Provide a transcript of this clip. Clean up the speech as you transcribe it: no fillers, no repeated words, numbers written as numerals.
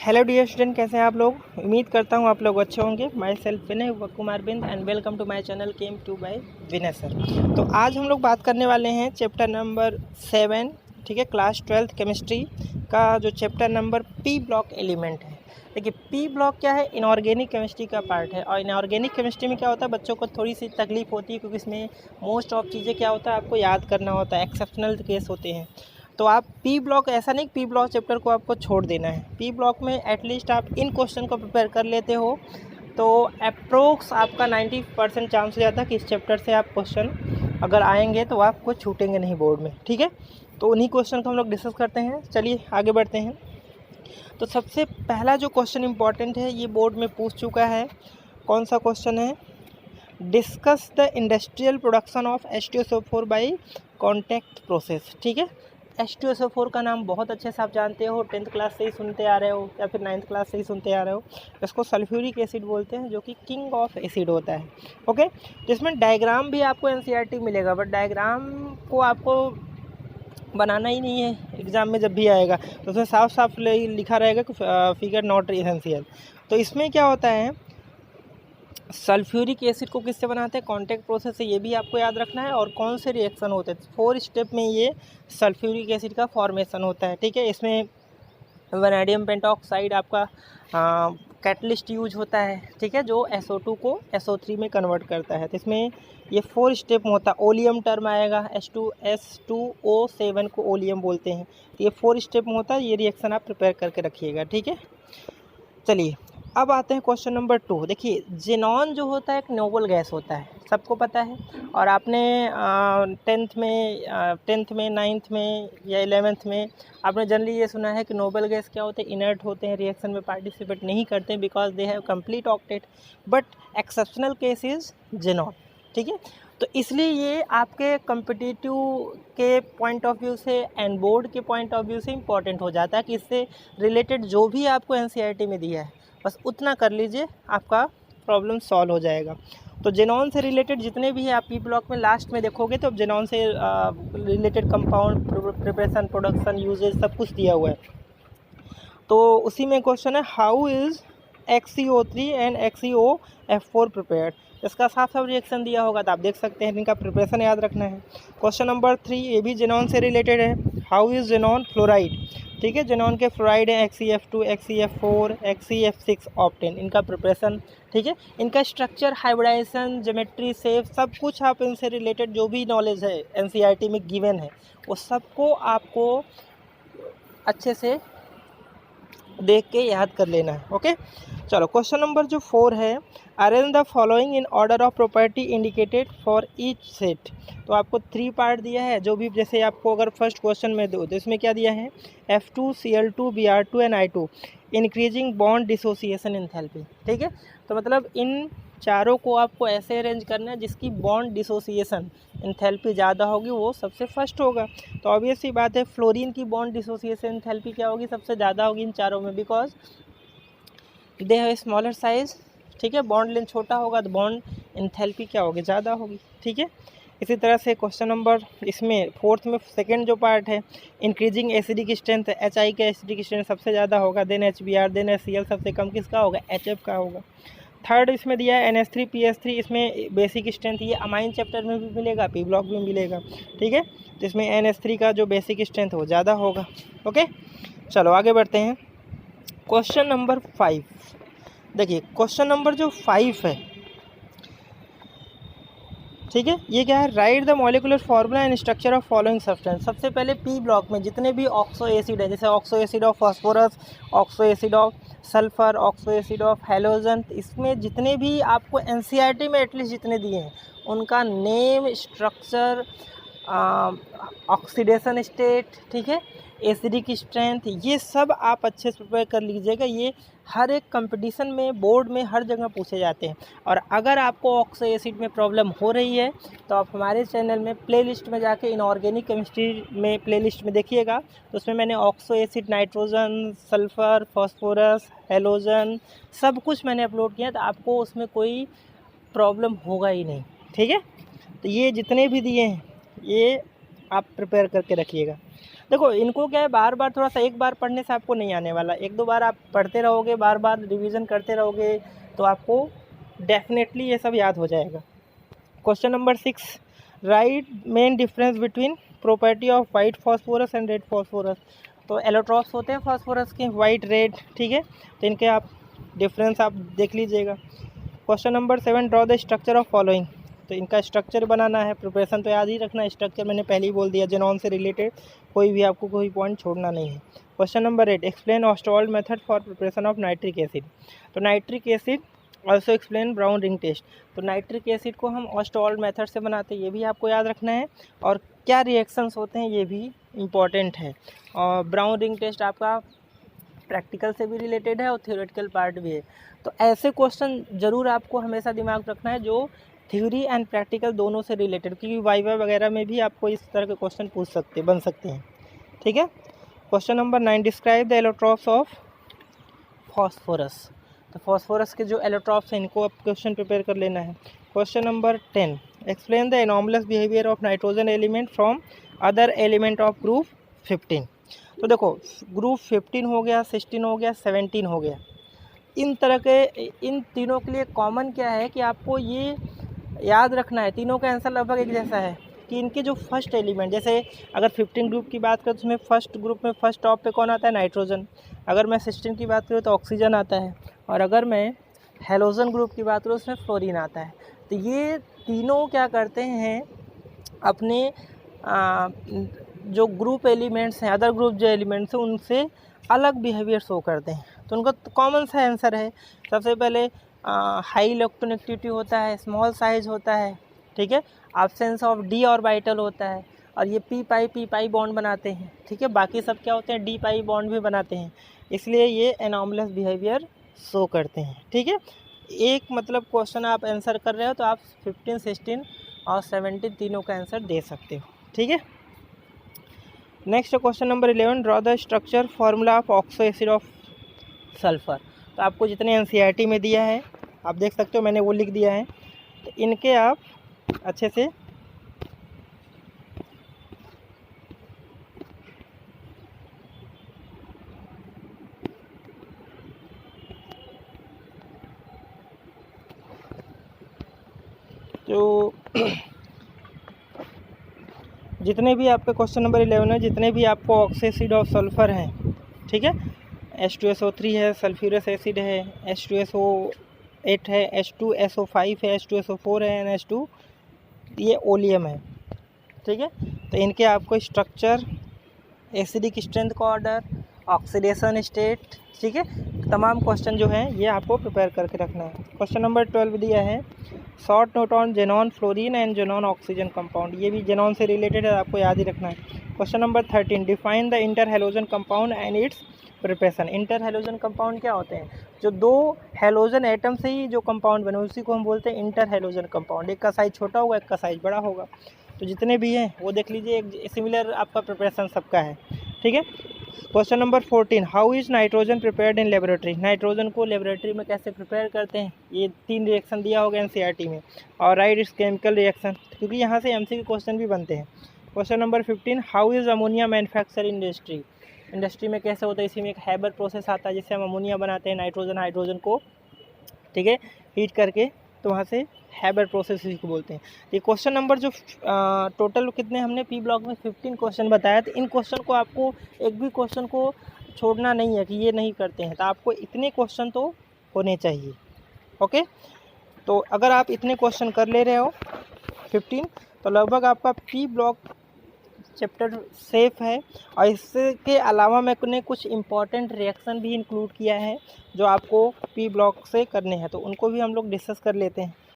Hello dear student, कैसे हैं आप लोग। उम्मीद करता हूं आप लोग अच्छे होंगे। Myself Vinay Kumar Bind and welcome to my channel came to by Vinay sir. तो आज हम लोग बात करने वाले हैं चैप्टर नंबर 7, ठीक है, क्लास 12 केमिस्ट्री का जो chapter number P block element है। देखिए, पी ब्लॉक क्या है, इनऑर्गेनिक केमिस्ट्री का पार्ट है। और इनऑर्गेनिक केमिस्ट्री में क्या होता है, बच्चों को थोड़ी सी तकलीफ होती है क्योंकि इसमें मोस्ट ऑफ चीज़ें क्या होता है आपको याद करना होता है, एक्सेप्शनल केस होते हैं। तो आप पी ब्लॉक, ऐसा नहीं पी ब्लॉक चैप्टर को आपको छोड़ देना है। पी ब्लॉक में एटलीस्ट आप इन क्वेश्चन को प्रिपेयर कर लेते हो तो अप्रोक्स आपका 90% चांस हो जाता है कि इस चैप्टर से आप क्वेश्चन अगर आएंगे तो आपको छूटेंगे नहीं बोर्ड में, ठीक है। तो उन्हीं क्वेश्चन को हम लोग डिस्कस करते हैं। चलिए आगे बढ़ते हैं। तो सबसे पहला जो क्वेश्चन इंपॉर्टेंट है, ये बोर्ड में पूछ चुका है। कौन सा क्वेश्चन है? Discuss the industrial production of H2SO4 by contact process, ठीक है। H2SO4 का नाम बहुत अच्छे से आप जानते हो, 10th क्लास से ही सुनते आ रहे हो या फिर 9th क्लास से ही सुनते आ रहे हो। इसको सल्फ्यूरिक एसिड बोलते हैं, जो कि किंग ऑफ एसिड होता है, ओके। जिसमें डायग्राम भी आपको NCERT मिलेगा, बट डायग्राम को आपको बनाना ही नहीं है एग्ज़ाम में जब भी आएगा, तो उसमें साफ साफ लिखा रहेगा कि फिगर नॉट एसेंशियल। तो इसमें क्या होता है, सल्फ्यूरिक एसिड को किससे बनाते हैं? कॉन्टैक्ट प्रोसेस से, ये भी आपको याद रखना है। और कौन से रिएक्शन होते हैं? 4 स्टेप में ये सल्फ्यूरिक एसिड का फॉर्मेशन होता है, ठीक है। इसमें वैनेडियम पेंटॉक्साइड आपका कैटलिस्ट यूज होता है, ठीक है, जो SO2 को SO3 में कन्वर्ट करता है। तो इसमें ये 4 स्टेप में होता है। ओलियम टर्म आएगा, H2SO7 को ओलियम बोलते हैं। तो ये 4 स्टेप में होता है। ये रिएक्शन आप प्रिपेयर करके रखिएगा, ठीक है। चलिए अब आते हैं क्वेश्चन नंबर 2। देखिए, जेनॉन जो होता है एक नोबल गैस होता है, सबको पता है। और आपने 10th में 9th में या 11th में आपने जनरली ये सुना है कि नोबल गैस क्या होते हैं, इनर्ट होते हैं, रिएक्शन में पार्टिसिपेट नहीं करते हैं because they have complete octet. But exceptional case is xenon, ठीक है। तो इसलिए ये आपके कम्पिटिटिव के पॉइंट ऑफ व्यू से एंड बोर्ड के पॉइंट ऑफ व्यू से इम्पॉर्टेंट हो जाता है कि इससे रिलेटेड जो भी आपको NCERT में दिया है बस उतना कर लीजिए, आपका प्रॉब्लम सॉल्व हो जाएगा। तो जेनॉन से रिलेटेड जितने भी है आप पी ब्लॉक में लास्ट में देखोगे तो जेनॉन से related compound preparation, production, usages सब कुछ दिया हुआ है। तो उसी में क्वेश्चन है, how is XCO3 and XCOF4 prepared. इसका साफ साफ रिएक्शन दिया होगा तो आप देख सकते हैं, इनका प्रिपरेशन याद रखना है। क्वेश्चन नंबर 3 ये भी जेनॉन से रिलेटेड है। हाउ इज़ जेनॉन फ्लोराइड, ठीक है। जेनॉन के फ्लोराइड है XeF2, XeF4, XeF6 ऑप्टेन, इनका प्रिपरेशन, ठीक है। इनका स्ट्रक्चर, हाइब्रिडाइजेशन, ज्योमेट्री, शेप, सब कुछ आप इनसे रिलेटेड जो भी नॉलेज है NCERT में गिवन है वो सबको आपको अच्छे से देख के याद कर लेना है, ओके। चलो क्वेश्चन नंबर जो 4 है, arrange the following in order of property indicated for each set. तो आपको 3 पार्ट दिया है, जो भी जैसे आपको अगर फर्स्ट क्वेश्चन में दो तो इसमें क्या दिया है, F2Cl2 Br2 and I2 increasing bond dissociation enthalpy, ठीक है। तो मतलब इन चारों को आपको ऐसे अरेंज करना है जिसकी बॉन्ड डिसोसिएशन एंथैल्पी ज़्यादा होगी वो सबसे फर्स्ट होगा। तो ऑब्वियस सी बात है, फ्लोरीन की बॉन्ड डिसोसिएशन एंथैल्पी क्या होगी, सबसे ज़्यादा होगी इन चारों में, because they have smaller size, ठीक है। बॉन्ड लेंथ छोटा होगा तो बॉन्ड एंथैल्पी क्या होगी, ज़्यादा होगी, ठीक है। इसी तरह से क्वेश्चन नंबर इसमें 4th में सेकेंड जो पार्ट है, इंक्रीजिंग एसिडिक स्ट्रेंथ, HI का एसिडिक स्ट्रेंथ सबसे ज़्यादा होगा, देन HBr, देन HCl, सबसे कम किसका होगा, HF का होगा। थर्ड इसमें दिया है NH3PH3, इसमें बेसिक स्ट्रेंथ, ये अमाइन चैप्टर में भी मिलेगा, पी ब्लॉक में मिलेगा, ठीक है। तो इसमें NH3 का जो बेसिक स्ट्रेंथ वो ज़्यादा होगा, ओके। चलो आगे बढ़ते हैं। क्वेश्चन नंबर 5, देखिए क्वेश्चन नंबर जो 5 है, ठीक है, ये क्या है, right the molecular formula and structure of following substance. सबसे पहले पी ब्लॉक में जितने भी ऑक्सो एसिड है, जैसे oxo acid of phosphorus, oxo acid of sulphur, oxo acid of halogen, इसमें जितने भी आपको NCERT में एटलीस्ट जितने दिए हैं उनका नेम, स्ट्रक्चर, ऑक्सीडेशन स्टेट, ठीक है, एसिडिक स्ट्रेंथ, ये सब आप अच्छे से प्रिपेयर कर लीजिएगा। ये हर एक कंपटीशन में, बोर्ड में, हर जगह पूछे जाते हैं। और अगर आपको ऑक्सो एसिड में प्रॉब्लम हो रही है तो आप हमारे चैनल में प्लेलिस्ट में जाके इनऑर्गेनिक केमिस्ट्री में प्लेलिस्ट में देखिएगा, तो उसमें मैंने oxo acid, nitrogen, sulphur, phosphorus, halogen सब कुछ मैंने अपलोड किया, तो आपको उसमें कोई प्रॉब्लम होगा ही नहीं, ठीक है। तो ये जितने भी दिए हैं ये आप प्रिपेयर करके रखिएगा। देखो इनको क्या है, बार बार थोड़ा सा एक बार पढ़ने से आपको नहीं आने वाला, एक दो बार आप पढ़ते रहोगे, बार बार रिवीजन करते रहोगे तो आपको डेफिनेटली ये सब याद हो जाएगा। Question number 6, right main difference between property of white phosphorus and red phosphorus. तो एलोट्रॉप्स होते हैं फॉस्फोरस के, वाइट रेड, ठीक है, तो इनके आप डिफरेंस आप देख लीजिएगा। Question number 7, draw the structure of following. तो इनका स्ट्रक्चर बनाना है, प्रिपरेशन तो याद ही रखना है, स्ट्रक्चर मैंने पहले ही बोल दिया, जेनॉन से रिलेटेड कोई भी आपको कोई पॉइंट छोड़ना नहीं है। Question number 8, explain Ostwald method for preparation of nitric acid. तो nitric acid also explain brown ring test. तो नाइट्रिक एसिड को हम ऑस्टोल्ड मेथड से बनाते हैं, ये भी आपको याद रखना है, और क्या रिएक्शंस होते हैं ये भी इम्पॉर्टेंट है। और ब्राउन रिंग टेस्ट आपका प्रैक्टिकल से भी रिलेटेड है और थ्योरेटिकल पार्ट भी है। तो ऐसे क्वेश्चन ज़रूर आपको हमेशा दिमाग रखना है जो थ्योरी एंड प्रैक्टिकल दोनों से रिलेटेड, क्योंकि वाइवा वगैरह में भी आपको इस तरह के क्वेश्चन बन सकते हैं, ठीक है। Question number 9, describe the allotropes of phosphorus. तो फॉस्फोरस के जो एलोट्रॉप्स हैं इनको आप क्वेश्चन प्रिपेयर कर लेना है। Question number 10, explain the anomalous behaviour of nitrogen element from other element of group 15। तो देखो ग्रुप 15 हो गया, 16 हो गया, 17 हो गया, इन तरह के इन तीनों के लिए कॉमन क्या है कि आपको ये याद रखना है, तीनों का आंसर लगभग एक जैसा है कि इनके जो फर्स्ट एलिमेंट, जैसे अगर 15 ग्रुप की बात करें तो उसमें फर्स्ट ग्रुप में फर्स्ट टॉप पे कौन आता है, नाइट्रोजन। अगर मैं 16 की बात करूँ तो ऑक्सीजन आता है, और अगर मैं हेलोजन ग्रुप की बात करूँ उसमें फ्लोरीन आता है। तो ये तीनों क्या करते हैं, अपने जो ग्रुप एलिमेंट्स हैं, अदर ग्रुप जो एलिमेंट्स हैं उनसे अलग बिहेवियर शो करते हैं। तो उनका कॉमन सा आंसर है, सबसे पहले हाई इलेक्ट्रोनेगेटिविटी होता है, स्मॉल साइज होता है, ठीक है, एब्सेंस ऑफ डी ऑर्बिटल होता है, और ये पी पाई बॉन्ड बनाते हैं, ठीक है। बाकी सब क्या होते हैं, डी पाई बॉन्ड भी बनाते हैं, इसलिए ये एनॉमलस बिहेवियर शो करते हैं, ठीक है। एक मतलब क्वेश्चन आप आंसर कर रहे हो तो आप 15, 16 और 17 तीनों का आंसर दे सकते हो, ठीक है। Next question number 11, draw the structure formula of oxo acid of sulphur. तो आपको जितने एनसीईआरटी में दिया है आप देख सकते हो, मैंने वो लिख दिया है, तो इनके आप अच्छे से जो जितने भी आपके क्वेश्चन नंबर 11 है, जितने भी आपको ऑक्सो एसिड ऑफ सल्फर हैं, ठीक है, H2SO3 है, सल्फ्यूरस एसिड है, H2SO8 है, H2SO5 है, H2SO4 है, NH2, ये ओलियम है, ठीक है। तो इनके आपको स्ट्रक्चर, एसिडिक स्ट्रेंथ का ऑर्डर, ऑक्सीडेशन स्टेट, ठीक है, तमाम क्वेश्चन जो हैं ये आपको प्रिपेयर करके रखना है। क्वेश्चन नंबर 12 दिया है, short note on xenon fluorine and xenon oxygen compound, ये भी जेनॉन से रिलेटेड है, आपको याद ही रखना है। Question number 13, define the inter halogen compound and it's preparation. Inter halogen compound क्या होते हैं, जो दो हेलोजन एटम से ही जो कंपाउंड बने उसी को हम बोलते हैं इंटर हेलोजन कंपाउंड। एक का साइज छोटा होगा, एक का साइज बड़ा होगा, तो जितने भी हैं वो देख लीजिए, एक सिमिलर आपका प्रिपरेशन सबका है, ठीक है। Question number 14, how is nitrogen prepared in laboratory. Nitrogen को लेबोरेटरी में कैसे प्रिपेयर करते हैं, ये 3 रिएक्शन दिया होगा एनसीईआरटी में, और राइट इट्स केमिकल रिएक्शन, क्योंकि यहाँ से एमसीक्यू क्वेश्चन भी बनते हैं। Question number 15, how is ammonia manufacture industry. Industry में कैसे होता है, इसी में एक हैबर प्रोसेस आता है जिससे हम अमोनिया बनाते हैं, नाइट्रोजन हाइड्रोजन को, ठीक है, हीट करके, तो वहाँ से हैबर प्रोसेस को बोलते हैं। ये क्वेश्चन नंबर जो टोटल कितने हमने पी ब्लॉक में 15 क्वेश्चन बताया, तो इन क्वेश्चन को आपको एक भी क्वेश्चन को छोड़ना नहीं है कि ये नहीं करते हैं, तो आपको इतने क्वेश्चन तो होने चाहिए, ओके। तो अगर आप इतने क्वेश्चन कर ले रहे हो 15, तो लगभग आपका पी ब्लॉक चैप्टर सेफ है। और इसके अलावा मैंने कुछ इम्पॉर्टेंट रिएक्शन भी इंक्लूड किया है जो आपको पी ब्लॉक से करने हैं, तो उनको भी हम लोग डिस्कस कर लेते हैं।